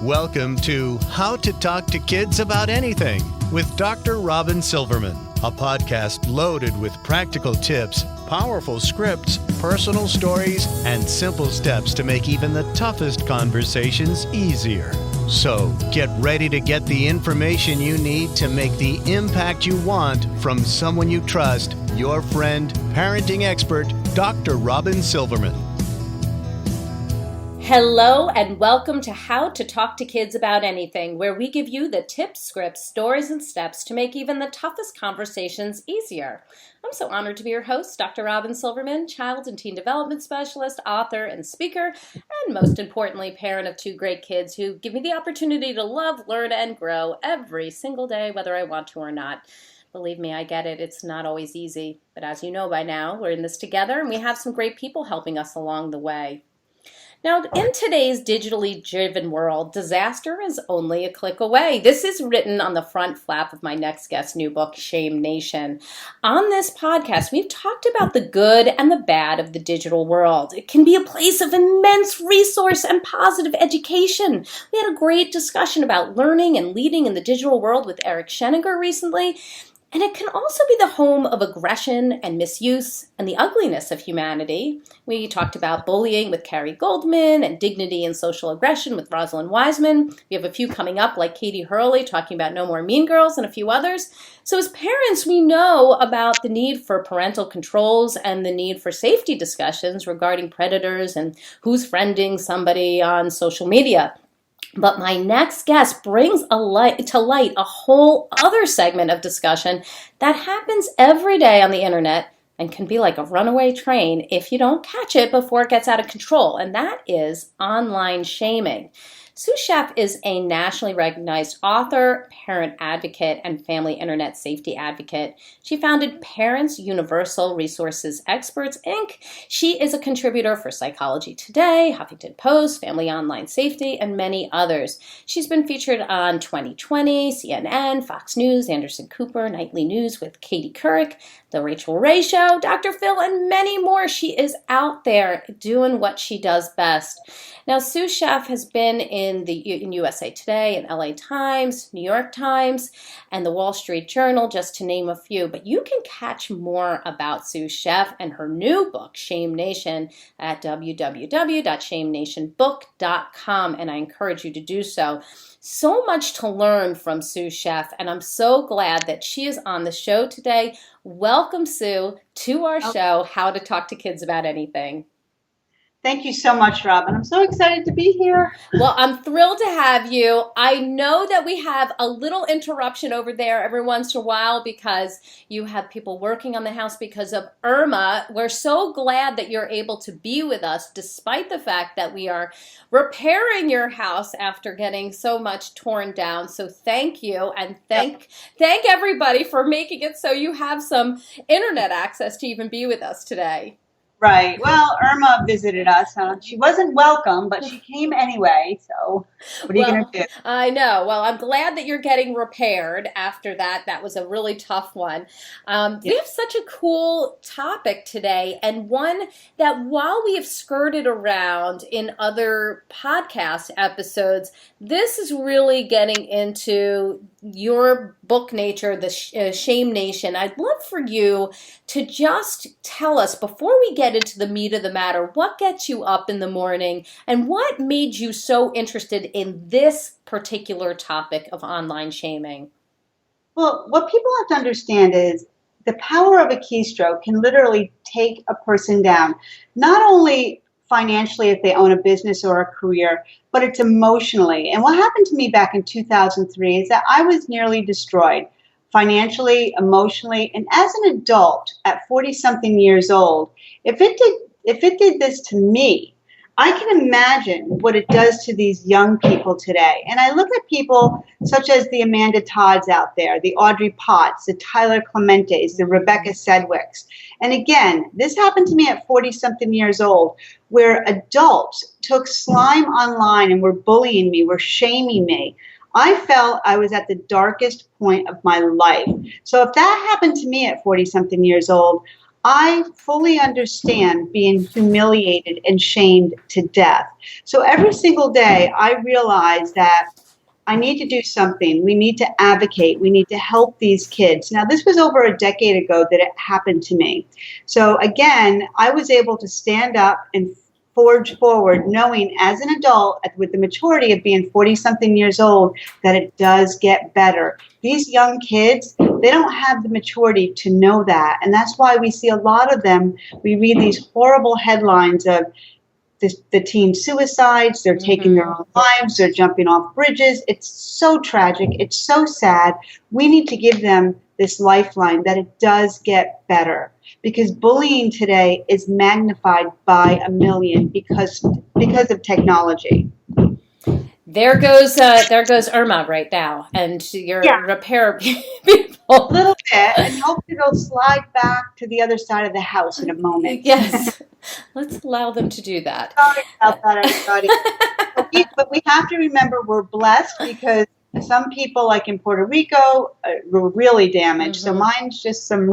Welcome to How to Talk to Kids About Anything with Dr. Robyn Silverman, a podcast loaded with practical tips, powerful scripts, personal stories, and simple steps to make even the toughest conversations easier. So get ready to get the information you need to make the impact you want from someone you trust, your friend, parenting expert, Dr. Robyn Silverman. Hello and welcome to How to Talk to Kids About Anything, where we give you the tips, scripts, stories, and steps to make even the toughest conversations easier. I'm so honored to be your host, Dr. Robyn Silverman, child and teen development specialist, author, and speaker, and most importantly, parent of two great kids who give me the opportunity to love, learn, and grow every single day, whether I want to or not. Believe me, I get it. It's not always easy. But as you know by now, we're in this together, and we have some great people helping us along the way. Now, in today's digitally driven world, disaster is only a click away. This is written on the front flap of my next guest's new book, ShameNation. On this podcast, we've talked about the good and the bad of the digital world. It can be a place of immense resource and positive education. We had a great discussion about learning and leading in the digital world with Eric Sheninger recently. And it can also be the home of aggression and misuse and the ugliness of humanity. We talked about bullying with Carrie Goldman and dignity and social aggression with Rosalind Wiseman. We have a few coming up like Katie Hurley talking about No More Mean Girls and a few others. So as parents, we know about the need for parental controls and the need for safety discussions regarding predators and who's friending somebody on social media. But my next guest brings to light a whole other segment of discussion that happens every day on the internet and can be like a runaway train if you don't catch it before it gets out of control, and that is online shaming. Scheff is a nationally recognized author, parent advocate, and family internet safety advocate. She founded Parents Universal Resources Experts, Inc. She is a contributor for Psychology Today, Huffington Post, Family Online Safety, and many others. She's been featured on 2020, CNN, Fox News, Anderson Cooper, Nightly News with Katie Couric, The Rachel Ray Show, Dr. Phil, and many more. She is out there doing what she does best. Now, Scheff has been in USA Today and LA Times, New York Times, and the Wall Street Journal, just to name a few. But you can catch more about Scheff and her new book, ShameNation, at www.shamenationbook.com, and I encourage you to do so. So much to learn from Scheff, and I'm so glad that she is on the show today. Welcome, Sue, to our show, How to Talk to Kids About Anything. Thank you so much, Robyn. I'm so excited to be here. Well, I'm thrilled to have you. I know that we have a little interruption over there every once in a while because you have people working on the house because of Irma. We're so glad that you're able to be with us despite the fact that we are repairing your house after getting so much torn down. So thank you, and thank everybody for making it so you have some internet access to even be with us today. Right. Well, Irma visited us. She wasn't welcome, but she came anyway. So what are you going to do? I know. Well, I'm glad that you're getting repaired after that. That was a really tough one. We have such a cool topic today, and one that while we have skirted around in other podcast episodes, this is really getting into your book nature, the ShameNation. I'd love for you to just tell us, before we get into the meat of the matter, what gets you up in the morning and what made you so interested in this particular topic of online shaming? Well, what people have to understand is the power of a keystroke can literally take a person down, not only financially if they own a business or a career, but it's emotionally. And what happened to me back in 2003 is that I was nearly destroyed financially, emotionally, and as an adult at 40-something years old, if it did this to me, I can imagine what it does to these young people today. And I look at people such as the Amanda Todds out there, the Audrey Potts, the Tyler Clementes, the Rebecca Sedgwicks. And again, this happened to me at 40-something years old, where adults took slime online and were bullying me, were shaming me. I felt I was at the darkest point of my life. So if that happened to me at 40-something years old, I fully understand being humiliated and shamed to death. So every single day I realize that I need to do something. We need to advocate. We need to help these kids. Now, this was over a decade ago that it happened to me. So again, I was able to stand up and forge forward, knowing as an adult with the maturity of being 40-something years old that it does get better. These young kids, they don't have the maturity to know that. And that's why we see a lot of them, we read these horrible headlines of the teen suicides, they're taking their own lives, they're jumping off bridges. It's so tragic. It's so sad. We need to give them this lifeline that it does get better, because bullying today is magnified by a million because of technology. There goes Irma right now, and your repair people. A little bit, and hopefully they'll slide back to the other side of the house in a moment. Yes, let's allow them to do that. Sorry about that, everybody. But we have to remember we're blessed, because some people, like in Puerto Rico, were really damaged. So mine's just some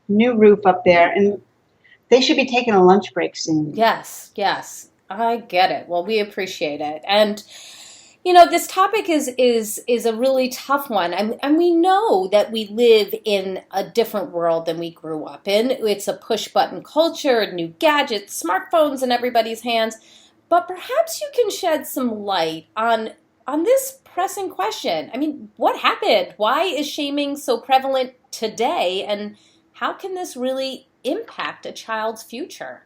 new roof up there, and they should be taking a lunch break soon. Yes, I get it. Well, we appreciate it. And you know, this topic is a really tough one, and we know that we live in a different world than we grew up in. It's a push-button culture, new gadgets, smartphones in everybody's hands. But perhaps you can shed some light on this pressing question. I mean, what happened? Why is shaming so prevalent today, and how can this really impact a child's future?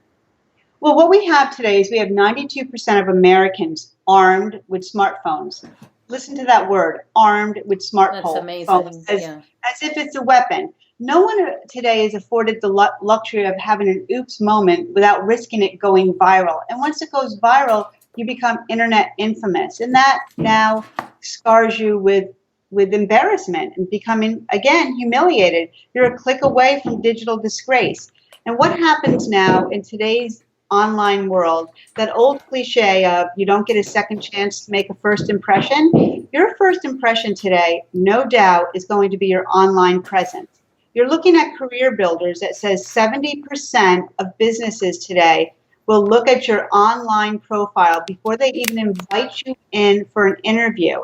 Well, what we have today is we have 92% of Americans armed with smartphones. Listen to that word, armed with smartphones. That's amazing. As if it's a weapon. No one today is afforded the luxury of having an oops moment without risking it going viral. And once it goes viral, you become internet infamous. And that now scars you with embarrassment and becoming, again, humiliated. You're a click away from digital disgrace. And what happens now in today's online world, that old cliche of you don't get a second chance to make a first impression, your first impression today, no doubt, is going to be your online presence. You're looking at career builders that says 70% of businesses today will look at your online profile before they even invite you in for an interview.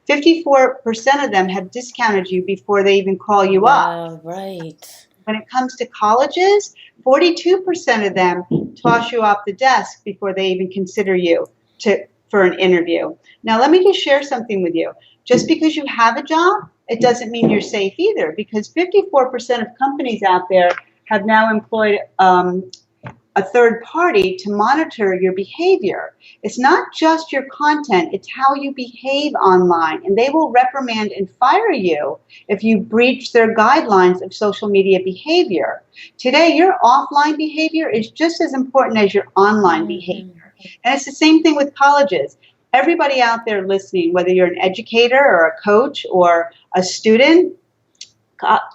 54% of them have discounted you before they even call you up. Right. When it comes to colleges, 42% of them toss you off the desk before they even consider you for an interview. Now, let me just share something with you. Just because you have a job, it doesn't mean you're safe either, because 54% of companies out there have now employed a third party to monitor your behavior. It's not just your content, it's how you behave online, and they will reprimand and fire you if you breach their guidelines of social media behavior. Today, your offline behavior is just as important as your online behavior. And it's the same thing with colleges. Everybody out there listening, whether you're an educator or a coach or a student,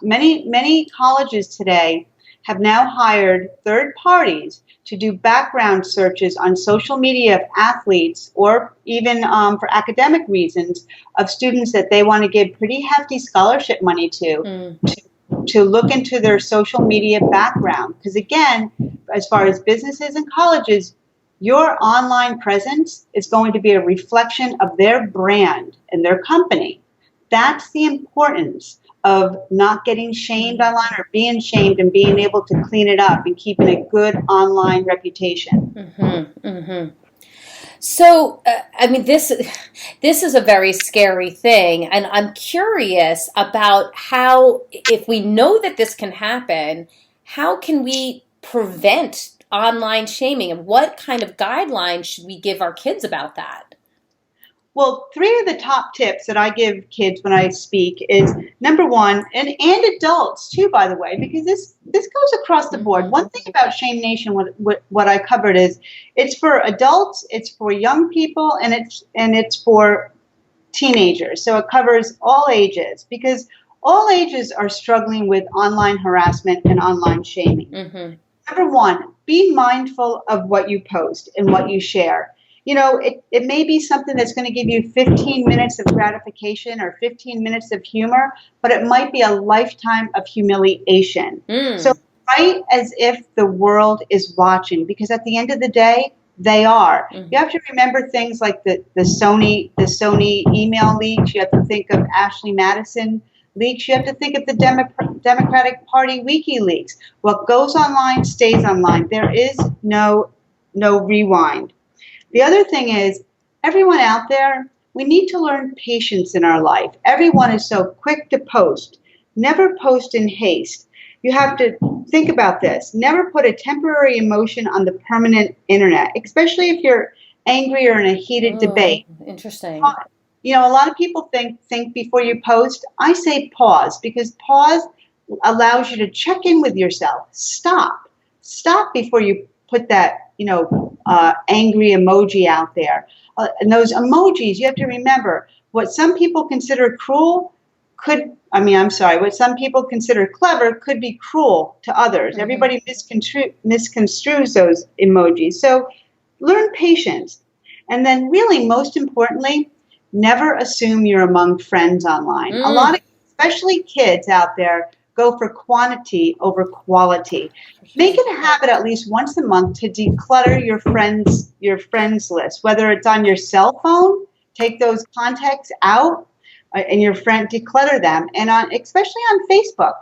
many colleges today have now hired third parties to do background searches on social media of athletes, or even for academic reasons, of students that they want to give pretty hefty scholarship money to look into their social media background. Because again, as far as businesses and colleges, your online presence is going to be a reflection of their brand and their company. That's the importance of not getting shamed online or being shamed, and being able to clean it up and keeping a good online reputation. So, I mean, this is a very scary thing, and I'm curious about how, if we know that this can happen, how can we prevent online shaming, and what kind of guidelines should we give our kids about that? Well, 3 of the top tips that I give kids when I speak is, number one, and adults too, by the way, because this goes across the board. One thing about ShameNation, what I covered is, it's for adults, it's for young people, and it's for teenagers. So it covers all ages, because all ages are struggling with online harassment and online shaming. Number one, be mindful of what you post and what you share. You know, it may be something that's going to give you 15 minutes of gratification or 15 minutes of humor, but it might be a lifetime of humiliation. So write as if the world is watching, because at the end of the day, they are. Mm-hmm. You have to remember things like the Sony email leaks. You have to think of Ashley Madison leaks. You have to think of the Democratic Party WikiLeaks. What goes online stays online. There is no rewind. The other thing is, everyone out there, we need to learn patience in our life. Everyone is so quick to post. Never post in haste. You have to think about this. Never put a temporary emotion on the permanent internet, especially if you're angry or in a heated debate. Interesting. You know, a lot of people think before you post. I say pause, because pause allows you to check in with yourself. Stop before you put that, angry emoji out there. And those emojis, you have to remember, what some people consider cruel what some people consider clever could be cruel to others. Mm-hmm. Everybody misconstrues those emojis. So learn patience. And then really, most importantly, never assume you're among friends online. A lot of, especially kids out there, go for quantity over quality. Make it a habit at least once a month to declutter your friends list, whether it's on your cell phone, take those contacts out, and your friend, declutter them, and especially on Facebook.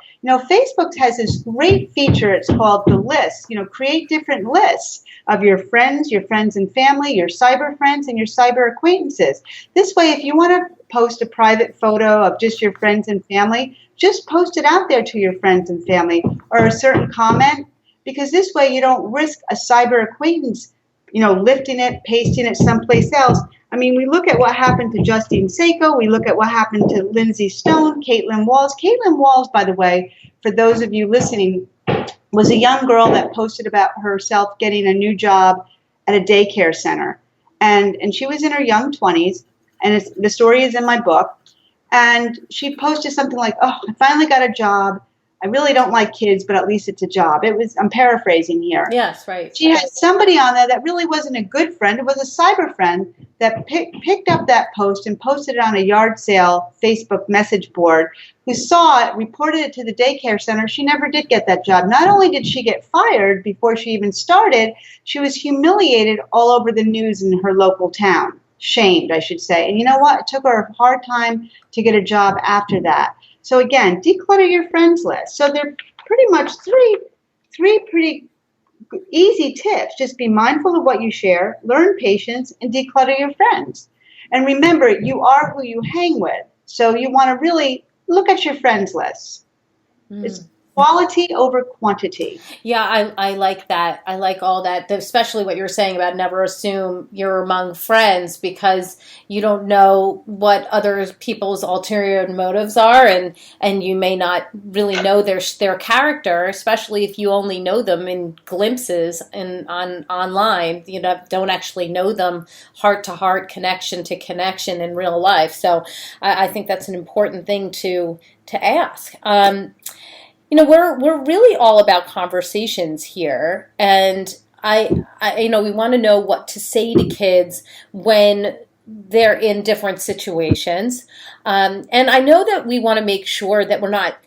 Facebook has this great feature. It's called the list. Create different lists of your friends and family, your cyber friends, and your cyber acquaintances. This way, if you want to post a private photo of just your friends and family, just post it out there to your friends and family, or a certain comment, because this way you don't risk a cyber acquaintance, lifting it, pasting it someplace else. I mean, we look at what happened to Justine Sacco. We look at what happened to Lindsay Stone, Caitlin Walls. Caitlin Walls, by the way, for those of you listening, was a young girl that posted about herself getting a new job at a daycare center. And she was in her young 20s, and the story is in my book. And she posted something like, "Oh, I finally got a job. I really don't like kids, but at least it's a job." I'm paraphrasing here. Yes, right. She had somebody on there that really wasn't a good friend. It was a cyber friend that picked up that post and posted it on a yard sale Facebook message board, who saw it, reported it to the daycare center. She never did get that job. Not only did she get fired before she even started, she was humiliated all over the news in her local town. Shamed, I should say. And you know what? It took her a hard time to get a job after that. So again, declutter your friends list. So they're pretty much three pretty easy tips. Just be mindful of what you share, learn patience, and declutter your friends. And remember, you are who you hang with. So you want to really look at your friends list. It's quality over quantity. Yeah, I like that. I like all that, especially what you were saying about never assume you're among friends, because you don't know what other people's ulterior motives are, and you may not really know their character, especially if you only know them in glimpses and online. Don't actually know them heart to heart, connection to connection in real life. So I think that's an important thing to ask. We're really all about conversations here, and we want to know what to say to kids when they're in different situations. And I know that we want to make sure that we're not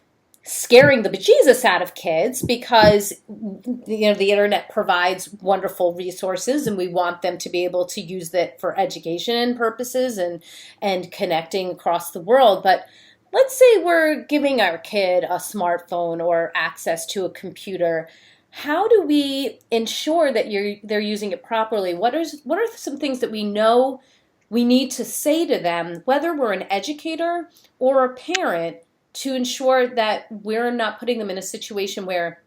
scaring the bejesus out of kids, because the internet provides wonderful resources, and we want them to be able to use that for education purposes and connecting across the world. But let's say we're giving our kid a smartphone or access to a computer. How do we ensure that they're using it properly? What are some things that we know we need to say to them, whether we're an educator or a parent, to ensure that we're not putting them in a situation where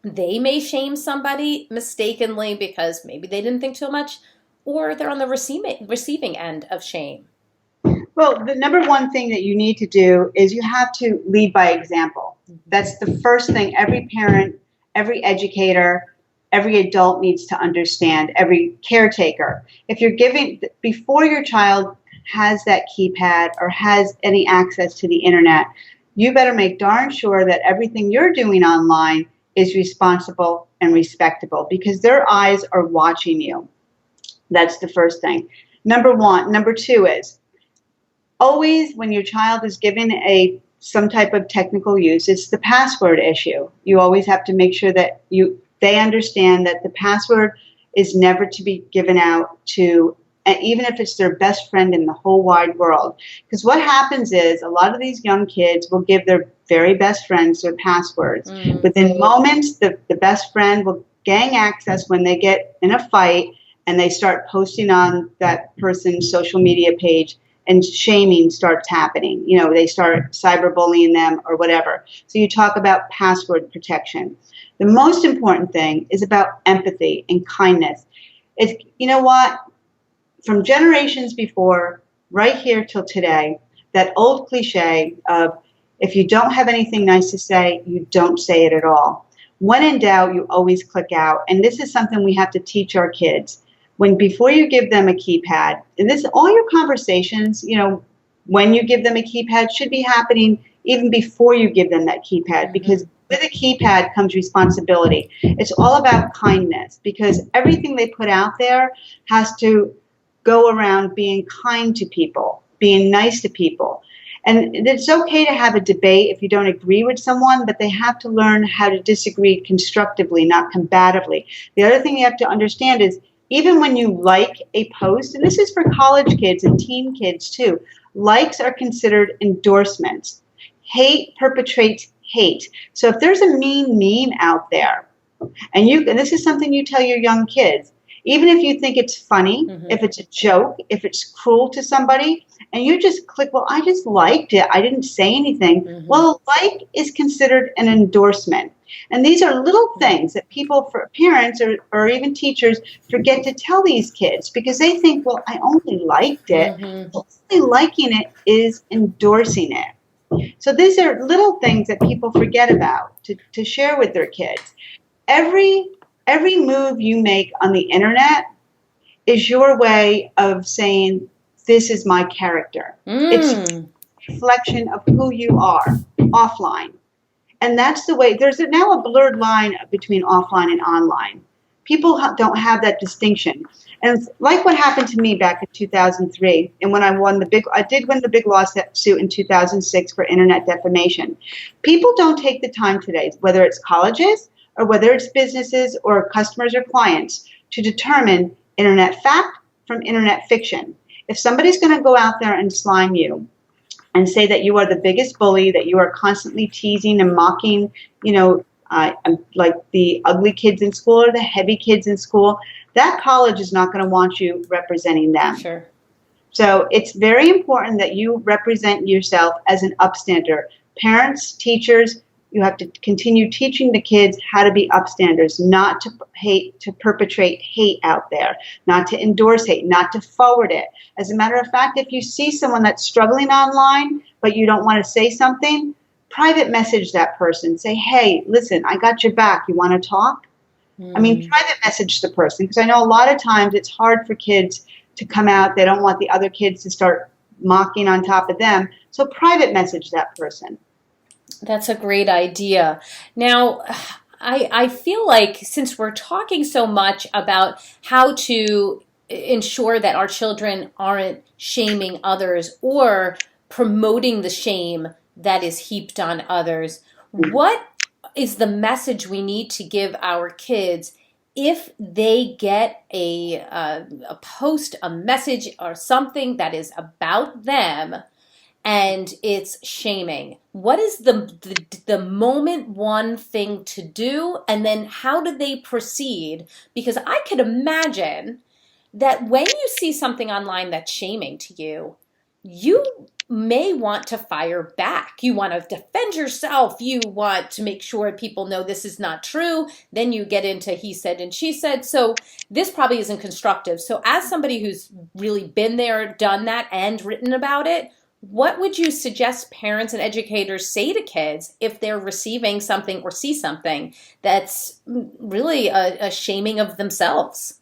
they may shame somebody mistakenly because maybe they didn't think too much, or they're on the receiving end of shame? Well, the number one thing that you need to do is you have to lead by example. That's the first thing every parent, every educator, every adult needs to understand, every caretaker. If you're before your child has that keypad or has any access to the internet, you better make darn sure that everything you're doing online is responsible and respectable, because their eyes are watching you. That's the first thing. Number one. Number two is, always when your child is given a some type of technical use. It's the password issue. You always have to make sure that they understand that the password is never to be given out to, even if it's their best friend in the whole wide world. Because what happens is a lot of these young kids will give their very best friends their passwords. Mm. Within moments, the best friend will gain access when they get in a fight and they start posting on that person's social media page, and shaming starts happening. They start cyberbullying them or whatever. So you talk about password protection. The most important thing is about empathy and kindness. It's, you know what? From generations before, right here till today, that old cliche of if you don't have anything nice to say, you don't say it at all. When in doubt, you always click out. And this is something we have to teach our kids. Before you give them a keypad, and all your conversations, when you give them a keypad should be happening even before you give them that keypad, because with a keypad comes responsibility. It's all about kindness, because everything they put out there has to go around being kind to people, being nice to people. And it's okay to have a debate if you don't agree with someone, but they have to learn how to disagree constructively, not combatively. The other thing you have to understand is even when you like a post, and this is for college kids and teen kids too, likes are considered endorsements. Hate perpetrates hate. So if there's a mean meme out there, and this is something you tell your young kids, even if you think it's funny, if it's a joke, if it's cruel to somebody, and you just click, well, I just liked it, I didn't say anything. Well, like is considered an endorsement. And these are little things that parents or even teachers forget to tell these kids, because they think, well, I only liked it. Well, only liking it is endorsing it. So these are little things that people forget about to share with their kids. Every move you make on the internet is your way of saying, this is my character. It's a reflection of who you are offline. And that's the way, there's now a blurred line between offline and online. People don't have that distinction. And it's like what happened to me back in 2003, and when I did win the big lawsuit in 2006 for internet defamation. People don't take the time today, whether it's colleges or whether it's businesses or customers or clients, to determine internet fact from internet fiction. If somebody's going to go out there and slime you and say that you are the biggest bully, that you are constantly teasing and mocking, like the ugly kids in school or the heavy kids in school, that college is not going to want you representing them. Sure. So it's very important that you represent yourself as an upstander. Parents, teachers, you have to continue teaching the kids how to be upstanders, not to perpetrate hate out there, not to endorse hate, not to forward it. As a matter of fact, if you see someone that's struggling online, but you don't want to say something, private message that person. Say, hey, listen, I got your back. You want to talk? Private message the person, because I know a lot of times it's hard for kids to come out. They don't want the other kids to start mocking on top of them. So private message that person. That's a great idea. Now, I feel like since we're talking so much about how to ensure that our children aren't shaming others or promoting the shame that is heaped on others, what is the message we need to give our kids if they get a post, a message, or something that is about them and it's shaming? What is the moment one thing to do, and then how do they proceed? Because I could imagine that when you see something online that's shaming to you, you may want to fire back. You want to defend yourself. You want to make sure people know this is not true. Then you get into he said and she said. So this probably isn't constructive. So as somebody who's really been there, done that, and written about it, what would you suggest parents and educators say to kids if they're receiving something or see something that's really a shaming of themselves?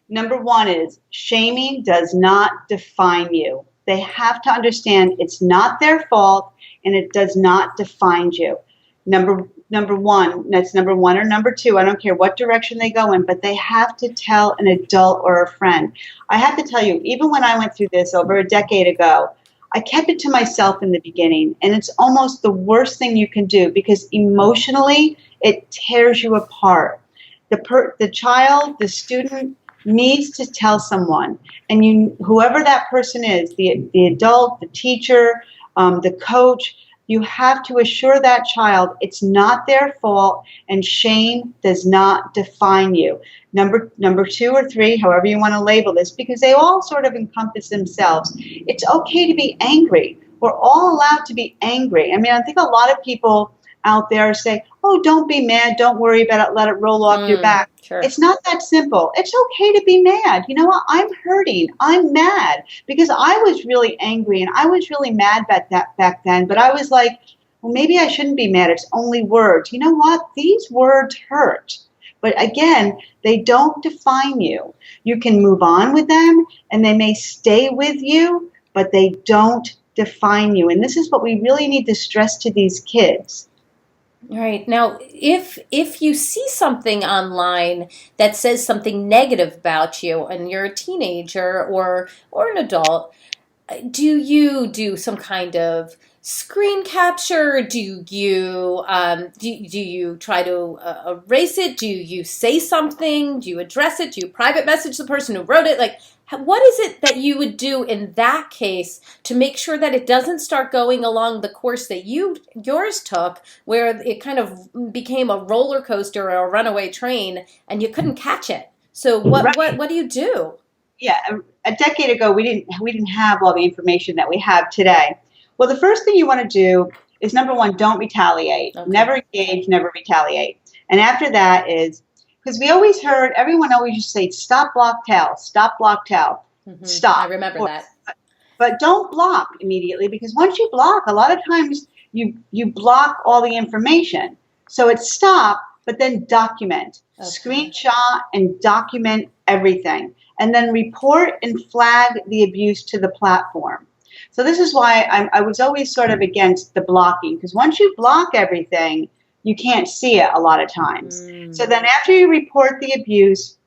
Number one is shaming does not define you. They have to understand it's not their fault and it does not define you. Number one, that's number one, or number two, I don't care what direction they go in, but they have to tell an adult or a friend. I have to tell you, even when I went through this over a decade ago, I kept it to myself in the beginning, and it's almost the worst thing you can do because emotionally it tears you apart. The child, the student needs to tell someone, and whoever that person is, the adult, the teacher, the coach, you have to assure that child it's not their fault and shame does not define you. Number 2 or 3, however you want to label this, because they all sort of encompass themselves. It's okay to be angry. We're all allowed to be angry. I mean, I think a lot of people out there say, oh, don't be mad, don't worry about it, let it roll off your back. Sure. It's not that simple. It's okay to be mad. You know what? I'm hurting. I'm mad because I was really angry and I was really mad back then. But I was like, well, maybe I shouldn't be mad. It's only words. You know what? These words hurt. But again, they don't define you. You can move on with them and they may stay with you, but they don't define you. And this is what we really need to stress to these kids. All right. Now, if you see something online that says something negative about you and you're a teenager or an adult, do you do some kind of screen capture? Do you try to erase it? Do you say something? Do you address it? Do you private message the person who wrote it? Like, what is it that you would do in that case to make sure that it doesn't start going along the course that yours took, where it kind of became a roller coaster or a runaway train and you couldn't catch it? So what do you do? Yeah, a decade ago we didn't have all the information that we have today. Well, the first thing you want to do is, number 1, don't retaliate. Okay. Never engage, never retaliate. And after that is, because everyone always used to say, stop, block, tell, stop, block, tell, stop. I remember that. But don't block immediately, because once you block, a lot of times you block all the information. So it's stop, but then document. Okay. Screenshot and document everything. And then report and flag the abuse to the platform. So this is why I was always sort of against the blocking, because once you block everything, you can't see it a lot of times. So then after you report the abuse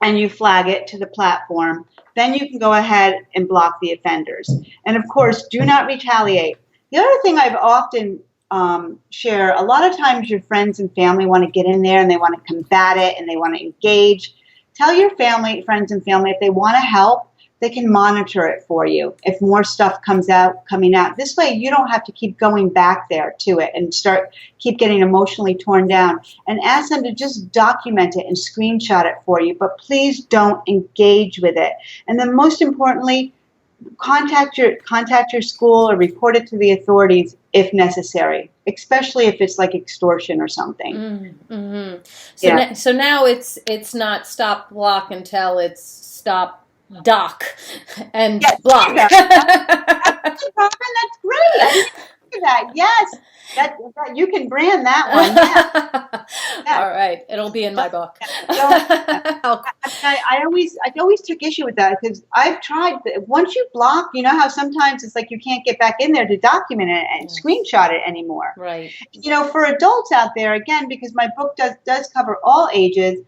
and you flag it to the platform, then you can go ahead and block the offenders. And of course, do not retaliate. The other thing I've often share, a lot of times your friends and family want to get in there and they want to combat it and they want to engage. Tell your friends and family, if they want to help, they can monitor it for you if more stuff coming out. This way you don't have to keep going back there to it and keep getting emotionally torn down. And ask them to just document it and screenshot it for you, but please don't engage with it. And then most importantly, contact your school or report it to the authorities if necessary, especially if it's like extortion or something. So now it's not stop, block until it's stop, dock, and block. That's great. I didn't think of that. Yes, that you can brand that one. Yeah. All right, it'll be in my book. I always took issue with that because I've tried. Once you block, you know how sometimes it's like you can't get back in there to document it and screenshot it anymore. Right. You know, for adults out there, again, because my book does cover all ages.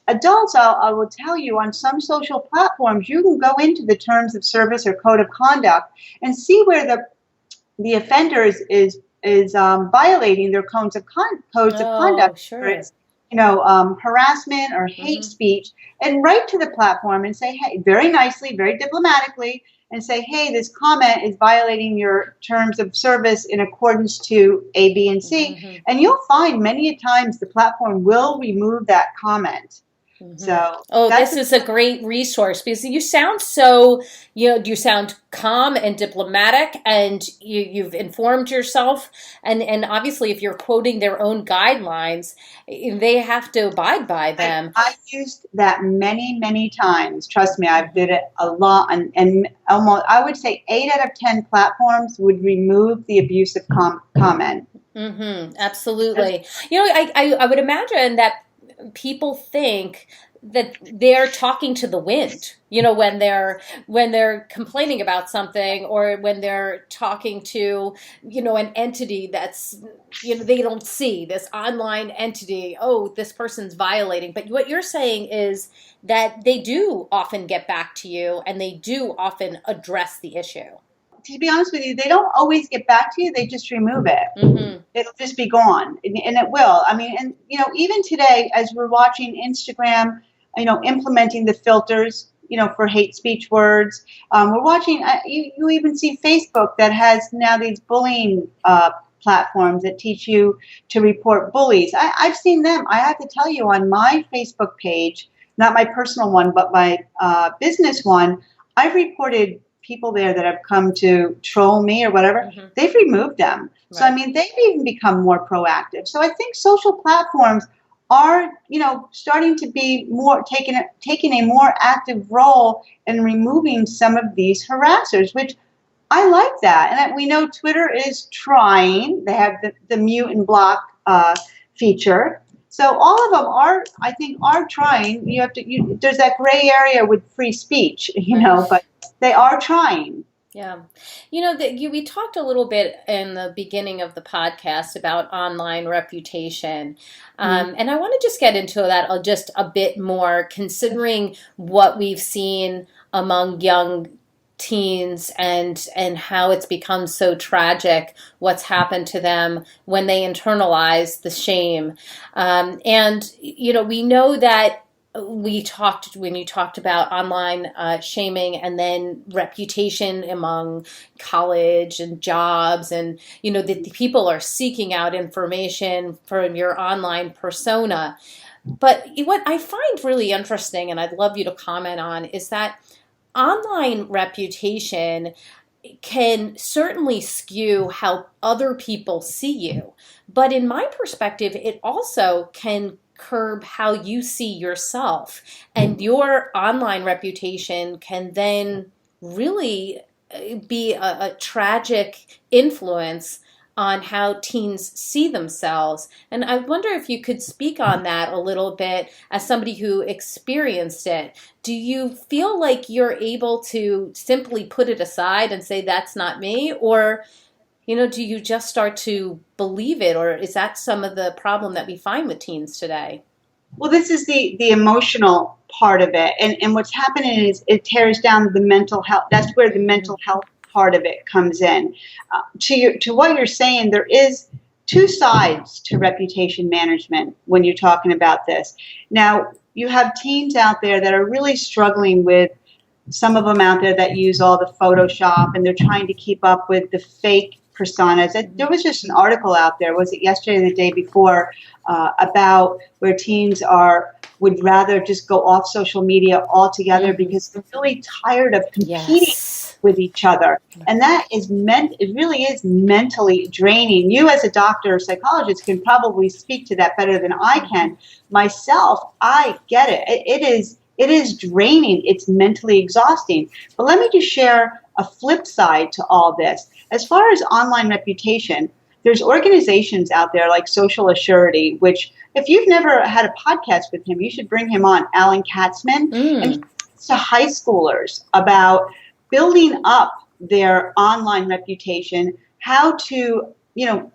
Adults, I will tell you, on some social platforms, you can go into the terms of service or code of conduct and see where the offender is violating their codes of conduct. Sure. It's, harassment or hate speech, and write to the platform and say, hey, very nicely, very diplomatically, and say, hey, this comment is violating your terms of service in accordance to A, B, and C. And you'll find many a times the platform will remove that comment. So, this is a great resource because you sound so, you sound calm and diplomatic, and you've informed yourself, and obviously if you're quoting their own guidelines, they have to abide by them. I've used that many times. Trust me, I've did it a lot, and almost, I would say 8 out of 10 platforms would remove the abusive comment. Absolutely. I would imagine that people think that they're talking to the wind, when they're complaining about something, or when they're talking to, an entity that's, they don't see this online entity. Oh, this person's violating. But what you're saying is that they do often get back to you and they do often address the issue. to be honest with you, they don't always get back to you. They just remove it. Mm-hmm. It'll just be gone, and it will. I mean, and even today, as we're watching Instagram, implementing the filters, for hate speech words, we're watching. You even see Facebook that has now these bullying platforms that teach you to report bullies. I've seen them. I have to tell you, on my Facebook page, not my personal one, but my business one, I've reported people there that have come to troll me or whatever. Mm-hmm. They've removed them. Right. So, I mean, they've even become more proactive. So I think social platforms are, starting to be more taking a more active role in removing some of these harassers, which I like that. And we know Twitter is trying. They have the mute and block feature. So all of them are trying. There's that gray area with free speech, but they are trying. Yeah. We talked a little bit in the beginning of the podcast about online reputation. And I want to just get into that just a bit more, considering what we've seen among young teens and how it's become so tragic what's happened to them when they internalize the shame. We know that when you talked about online shaming and then reputation among college and jobs, and the people are seeking out information from your online persona. But what I find really interesting, and I'd love you to comment on, is that online reputation can certainly skew how other people see you. But in my perspective, it also can curb how you see yourself. And your online reputation can then really be a tragic influence on how teens see themselves. And I wonder if you could speak on that a little bit as somebody who experienced it. Do you feel like you're able to simply put it aside and say, that's not me? Or, do you just start to believe it? Or is that some of the problem that we find with teens today? Well, this is the emotional part of it. And what's happening is it tears down the mental health. That's where the mental health part of it comes in. To what you're saying, there is two sides to reputation management when you're talking about this. Now, you have teens out there that are really struggling with, some of them out there that use all the Photoshop, and they're trying to keep up with the fake personas. There was just an article out there, was it yesterday or the day before, about where teens would rather just go off social media altogether because they're really tired of competing with each other. And that is it really is mentally draining. You as a doctor or psychologist can probably speak to that better than I can. Myself, I get it. It is draining. It's mentally exhausting. But let me just share a flip side to all this. As far as online reputation, there's organizations out there like Social Assurity, which if you've never had a podcast with him, you should bring him on, Alan Katzman. And he talks to high schoolers about building up their online reputation, how to,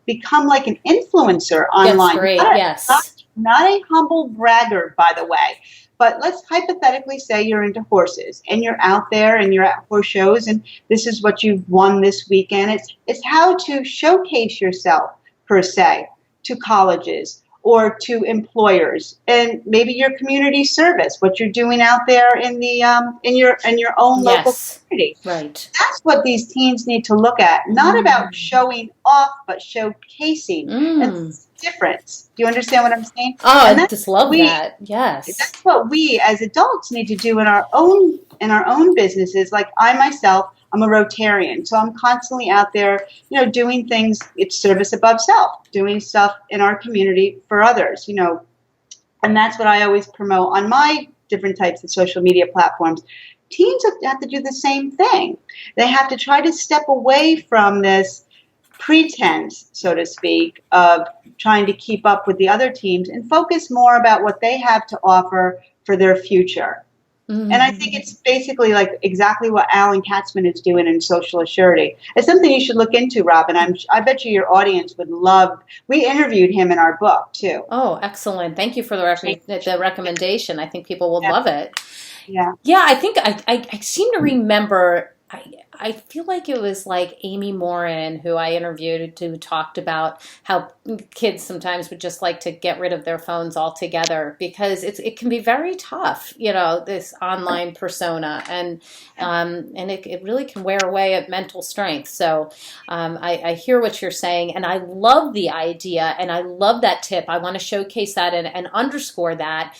become like an influencer online. That's great, yes. Not a humble braggart, by the way. But let's hypothetically say you're into horses and you're out there and you're at horse shows and this is what you've won this weekend. It's how to showcase yourself, per se, to colleges or to employers, and maybe your community service, what you're doing out there in the in your own local community. Right. That's what these teens need to look at. Not about showing off, but showcasing. And that's the difference. Do you understand what I'm saying? Oh, I just love that. Yes. That's what we as adults need to do in our own businesses. Like I myself, I'm a Rotarian, so I'm constantly out there, doing things. It's service above self, doing stuff in our community for others, and that's what I always promote on my different types of social media platforms. Teens have to do the same thing. They have to try to step away from this pretense, so to speak, of trying to keep up with the other teams and focus more about what they have to offer for their future. Mm-hmm. And I think it's basically like exactly what Alan Katzman is doing in Social Assurity. It's something you should look into, Robyn. I bet you your audience would love. We interviewed him in our book, too. Oh, excellent. Thank you for the recommendation. I think people will love it. Yeah. Yeah, I think I seem to remember I feel like it was like Amy Morin, who I interviewed, who talked about how kids sometimes would just like to get rid of their phones altogether because it can be very tough, this online persona, and it really can wear away at mental strength. So I hear what you're saying, and I love the idea, and I love that tip. I want to showcase that and underscore that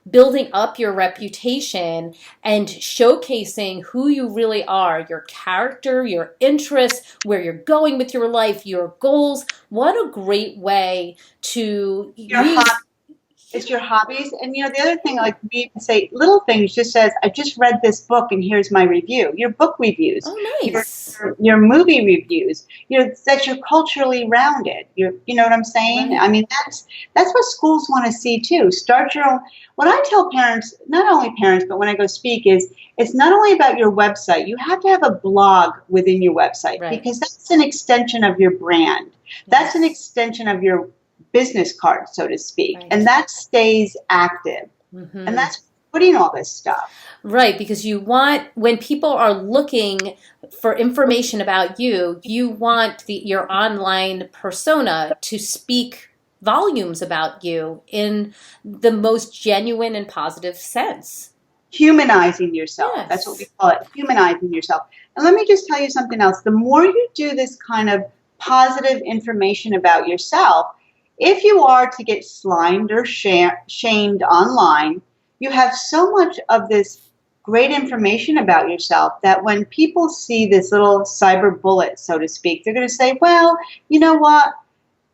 building up your reputation and showcasing who you really are, your character, your interests, where you're going with your life, your goals. What a great way to It's your hobbies. And, the other thing, like we say, little things just says, I just read this book and here's my review. Your book reviews. Oh, nice. Your movie reviews. That you're culturally rounded. You know what I'm saying? Right. I mean, that's what schools want to see, too. Start your own. What I tell parents, not only parents, but when I go speak, is it's not only about your website. You have to have a blog within your website, right, because that's an extension of your brand. That's an extension of your business card, so to speak, right, and that stays active. Mm-hmm. And that's putting all this stuff. Right, because you want, when people are looking for information about you, you want your online persona to speak volumes about you in the most genuine and positive sense. Humanizing yourself. Yes. That's what we call it, humanizing yourself. And let me just tell you something else. The more you do this kind of positive information about yourself, if you are to get slimed or shamed online, you have so much of this great information about yourself that when people see this little cyber bullet, so to speak, they're going to say, well, you know what?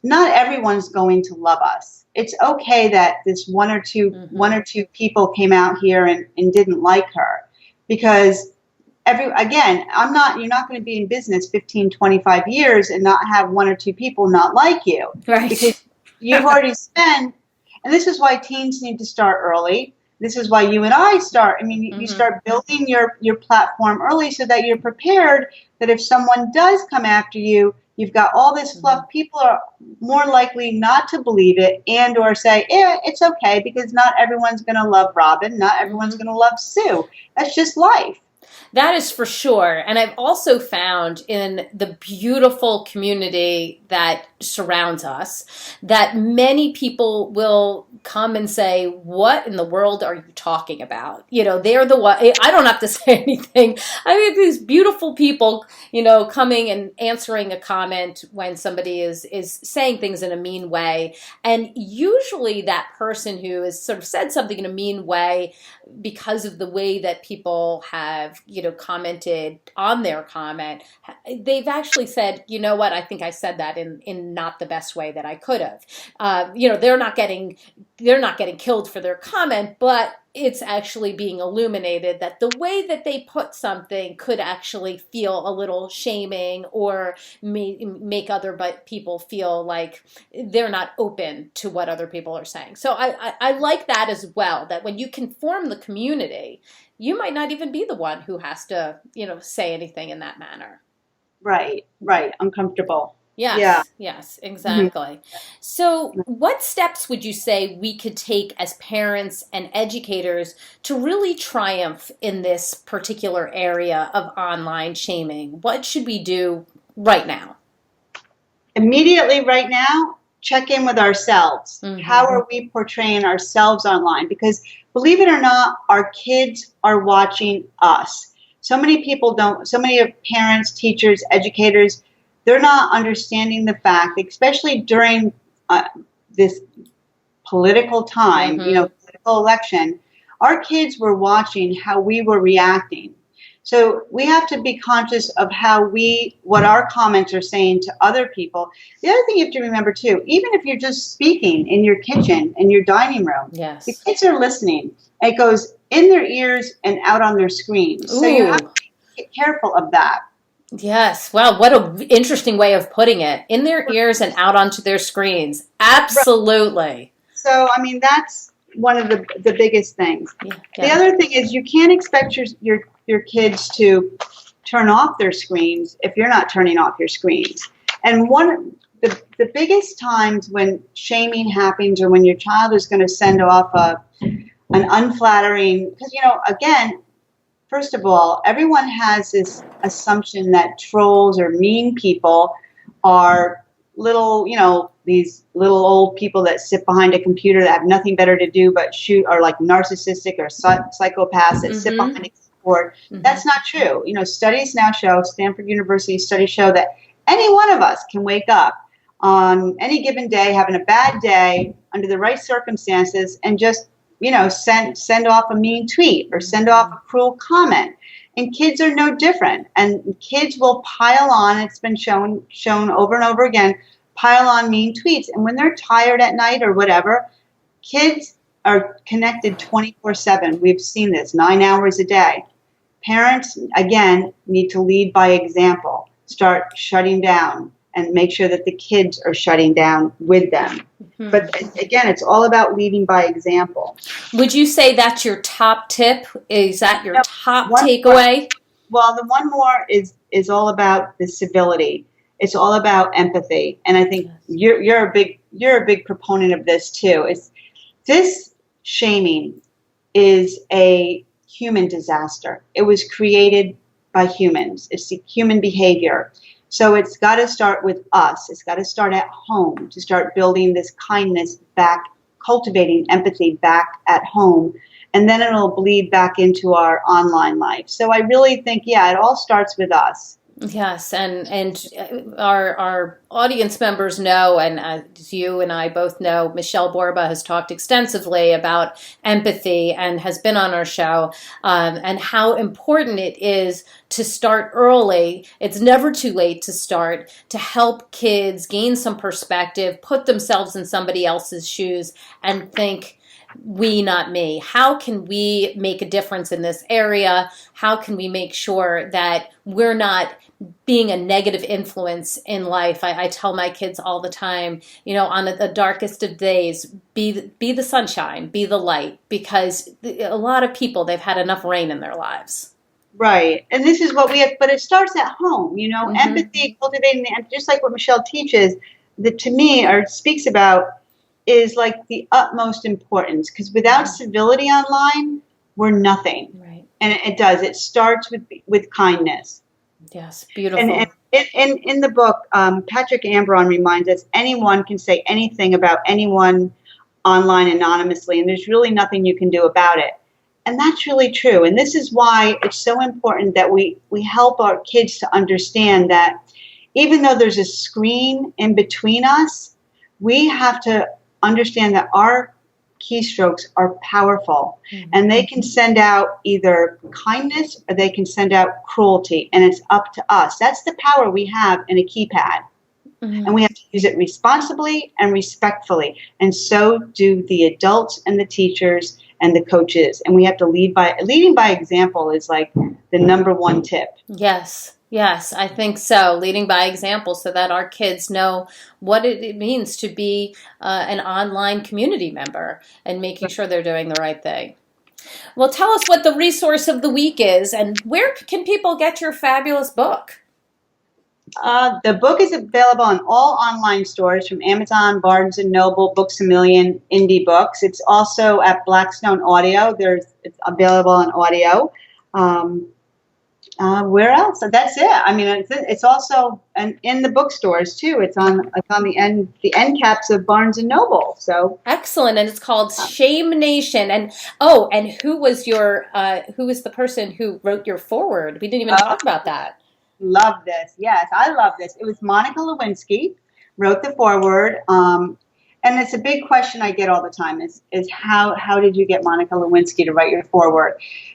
Not everyone's going to love us. It's okay that this one or two people came out here and didn't like her, because you're not going to be in business 15, 25 years and not have one or two people not like you. Right. Because you've already spent, and this is why teens need to start early. This is why you and I start. I mean, you start building your platform early so that you're prepared that if someone does come after you, you've got all this fluff. People are more likely not to believe it and or say, yeah, it's okay, because not everyone's going to love Robyn. Not everyone's going to love Sue. That's just life. That is for sure. And I've also found in the beautiful community that surrounds us that many people will come and say, what in the world are you talking about? They're the one. I don't have to say anything. I mean, these beautiful people, coming and answering a comment when somebody is saying things in a mean way. And usually that person who has sort of said something in a mean way, because of the way that people have, commented on their comment, they've actually said, you know what, I think I said that in not the best way that I could have. They're not getting killed for their comment, but it's actually being illuminated that the way that they put something could actually feel a little shaming or make other people feel like they're not open to what other people are saying. So I like that as well, that when you can form the community, you might not even be the one who has to, say anything in that manner. Right. Uncomfortable. Yes, yeah. Yes, exactly. So what steps would you say we could take as parents and educators to really triumph in this particular area of online shaming? What should we do right now? Immediately right now, check in with ourselves. How are we portraying ourselves online? Because believe it or not, our kids are watching us. So many people don't, so many parents, teachers, educators, they're not understanding the fact, especially during this political time, political election, our kids were watching how we were reacting. So we have to be conscious of what our comments are saying to other people. The other thing you have to remember too, even if you're just speaking in your kitchen, in your dining room, yes, the kids are listening. It goes in their ears and out on their screens. Ooh. So you have to be careful of that. Yes. Well, what an interesting way of putting it. In their ears and out onto their screens. Absolutely. So, I mean, that's one of the biggest things. Yeah. The other thing is you can't expect your kids to turn off their screens if you're not turning off your screens. And the biggest times when shaming happens or when your child is going to send off an unflattering, because, again, first of all, everyone has this assumption that trolls or mean people are little, these little old people that sit behind a computer that have nothing better to do but shoot, or like narcissistic or psychopaths that sit behind a keyboard. That's not true. Studies now show, Stanford University studies show that any one of us can wake up on any given day, having a bad day, under the right circumstances, and just, send off a mean tweet or send off a cruel comment. And kids are no different. And kids will pile on, it's been shown over and over again, pile on mean tweets. And when they're tired at night or whatever, kids are connected 24/7. We've seen this, 9 hours a day. Parents, again, need to lead by example. Start shutting down and make sure that the kids are shutting down with them. But again, it's all about leading by example. Would you say that's your top tip? Is that your top takeaway? Well, the one more is all about the civility. It's all about empathy, and I think you're a big proponent of this too. This shaming is a human disaster. It was created by humans. It's the human behavior. So it's got to start with us. It's got to start at home to start building this kindness back, cultivating empathy back at home, and then it'll bleed back into our online life. So I really think, it all starts with us. Yes, and our audience members know, and as you and I both know, Michelle Borba has talked extensively about empathy and has been on our show, and how important it is to start early. It's never too late to start, to help kids gain some perspective, put themselves in somebody else's shoes, and think, we, not me. How can we make a difference in this area? How can we make sure that we're not being a negative influence in life? I tell my kids all the time, on the darkest of days, be the sunshine, be the light, because a lot of people, they've had enough rain in their lives. Right. And this is what we have, but it starts at home, empathy, cultivating the empathy, just like what Michelle teaches, that to me, or speaks about, is like the utmost importance, because without civility online, we're nothing. Right. And it does. It starts with kindness. Yes, beautiful. And in the book, Patrick Ambron reminds us anyone can say anything about anyone online anonymously, and there's really nothing you can do about it. And that's really true. And this is why it's so important that we help our kids to understand that even though there's a screen in between us, we have to understand that our keystrokes are powerful, and they can send out either kindness or they can send out cruelty, and it's up to us. That's the power we have in a keypad, and we have to use it responsibly and respectfully, and so do the adults and the teachers and the coaches, and we have to leading by example is like the number one tip. Yes, I think so. Leading by example so that our kids know what it means to be an online community member and making sure they're doing the right thing. Well, tell us what the resource of the week is, and where can people get your fabulous book? The book is available in all online stores from Amazon, Barnes & Noble, Books A Million, Indie Books. It's also at Blackstone Audio. It's available on audio. Where else? That's it. I mean, it's also in the bookstores too. It's on the end caps of Barnes and Noble. So excellent, and it's called ShameNation. And who was the person who wrote your foreword? We didn't even talk about that. Love this. Yes, I love this. It was Monica Lewinsky wrote the foreword. And it's a big question I get all the time is how did you get Monica Lewinsky to write your foreword?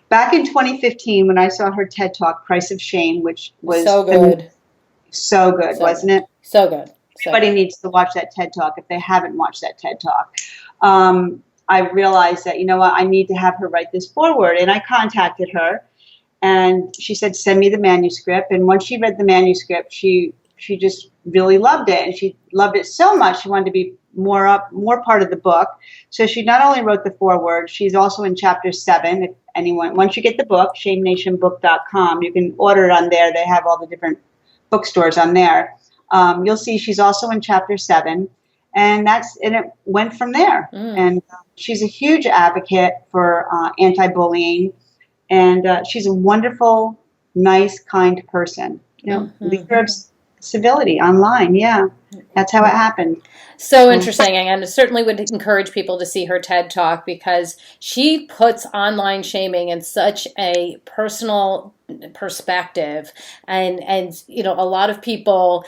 Back in 2015, when I saw her TED Talk, Price of Shame, which was so good, wasn't it? So good. Everybody needs to watch that TED Talk if they haven't watched that TED Talk. I realized that, I need to have her write this foreword, and I contacted her, and she said, send me the manuscript. And once she read the manuscript, she just really loved it, and she loved it so much she wanted to be more part of the book. So she not only wrote the foreword, she's also in chapter 7. If anyone, once you get the book, ShameNationBook.com, you can order it on there. They have all the different bookstores on there. You'll see she's also in chapter 7, and it went from there. And she's a huge advocate for anti-bullying, And she's a wonderful, nice, kind person. Leader of civility online. Yeah, that's how it happened. So interesting, and I certainly would encourage people to see her TED Talk because she puts online shaming in such a personal perspective, and a lot of people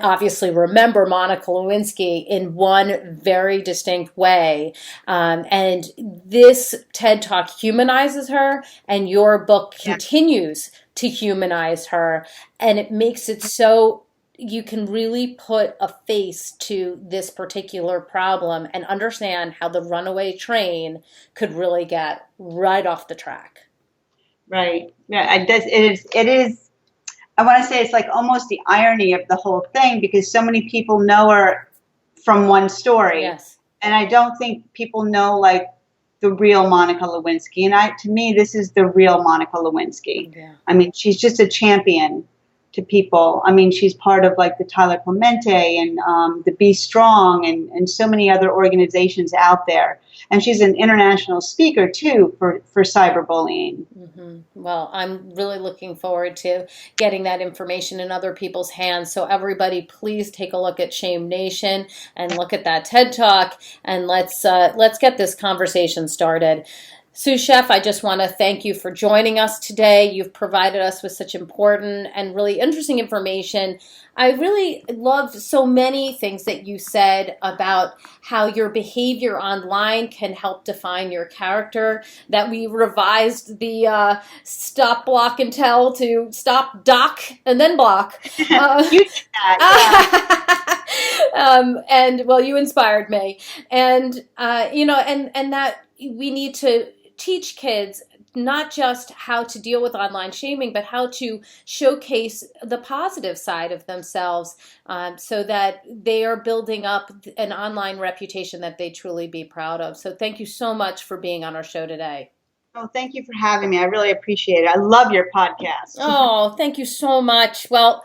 obviously remember Monica Lewinsky in one very distinct way, and this TED Talk humanizes her, and your book continues to humanize her, and it makes it so you can really put a face to this particular problem and understand how the runaway train could really get right off the track. Right. Yeah, it is. I want to say it's like almost the irony of the whole thing because so many people know her from one story. Yes. And I don't think people know like the real Monica Lewinsky. And to me, this is the real Monica Lewinsky. Yeah. I mean, she's just a champion to people. I mean, she's part of like the Tyler Clemente and the Be Strong and so many other organizations out there. And she's an international speaker too for cyberbullying. Mm-hmm. Well, I'm really looking forward to getting that information in other people's hands. So everybody, please take a look at ShameNation and look at that TED Talk, and let's get this conversation started. Sue Scheff, I just want to thank you for joining us today. You've provided us with such important and really interesting information. I really love so many things that you said about how your behavior online can help define your character, that we revised the stop, block, and tell to stop, dock, and then block. You did that. Yeah. And well, you inspired me. And, and that we need to teach kids not just how to deal with online shaming, but how to showcase the positive side of themselves so that they are building up an online reputation that they truly be proud of. So thank you so much for being on our show today. Oh, thank you for having me. I really appreciate it. I love your podcast. Oh, thank you so much. Well,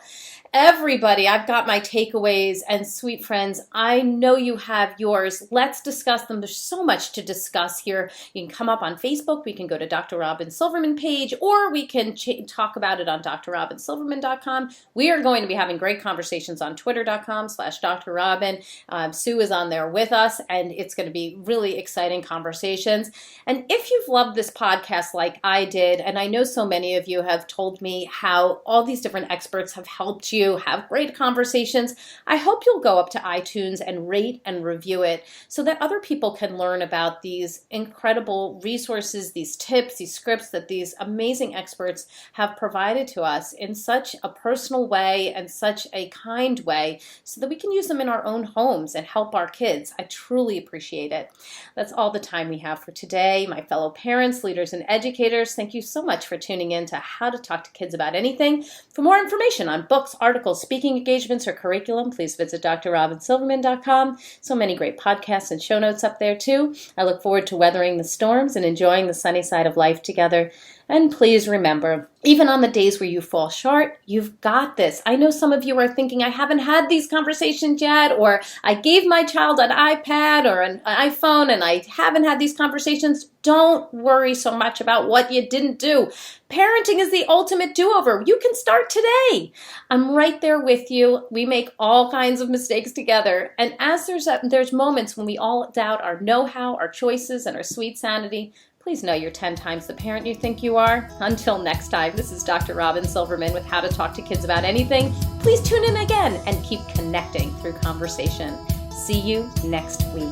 everybody, I've got my takeaways, and sweet friends, I know you have yours. Let's discuss them. There's so much to discuss here. You can come up on Facebook. We can go to Dr. Robyn Silverman page, or we can talk about it on drrobynsilverman.com. We are going to be having great conversations on twitter.com/drrobyn. Sue is on there with us, and it's going to be really exciting conversations. And if you've loved this podcast like I did, and I know so many of you have told me how all these different experts have helped you have great conversations, I hope you'll go up to iTunes and rate and review it so that other people can learn about these incredible resources, these tips, these scripts that these amazing experts have provided to us in such a personal way and such a kind way so that we can use them in our own homes and help our kids. I truly appreciate it. That's all the time we have for today. My fellow parents, leaders, and educators, thank you so much for tuning in to How to Talk to Kids About Anything. For more information on books, articles, speaking engagements, or curriculum, please visit drrobynsilverman.com. So many great podcasts and show notes up there too. I look forward to weathering the storms and enjoying the sunny side of life together. And please remember, even on the days where you fall short, you've got this. I know some of you are thinking, I haven't had these conversations yet, or I gave my child an iPad or an iPhone and I haven't had these conversations. Don't worry so much about what you didn't do. Parenting is the ultimate do-over. You can start today. I'm right there with you. We make all kinds of mistakes together. And as there's moments when we all doubt our know-how, our choices, and our sweet sanity, please know you're 10 times the parent you think you are. Until next time, this is Dr. Robyn Silverman with How to Talk to Kids About Anything. Please tune in again and keep connecting through conversation. See you next week.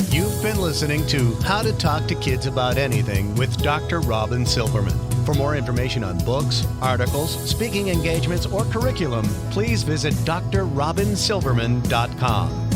You've been listening to How to Talk to Kids About Anything with Dr. Robyn Silverman. For more information on books, articles, speaking engagements, or curriculum, please visit drrobynsilverman.com.